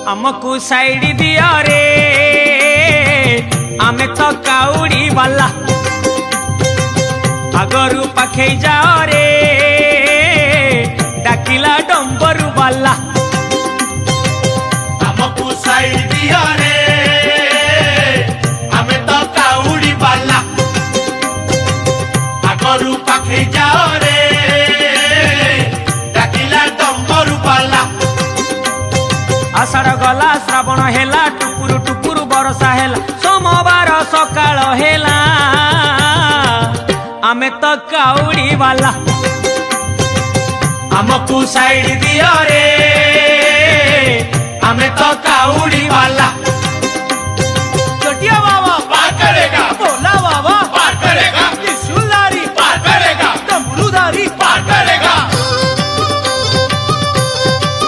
हमको साइड दिया रे आमे तो काउड़ी वाला आगरू पाखे जाओ रे डाकिला डंबरू वाला हमको साइड दिया रे आमे तो काउड़ी वाला आगरू पाखे जाओ रे डाकिला डंबरू वाला आषाढ़ गला श्रावण हेला टुकुरु टुकुरु बरसा हेला सोमवार सकाळ हेला आमे तो काउड़ी वाला हमको साइड दिया रे आमे तो काउड़ी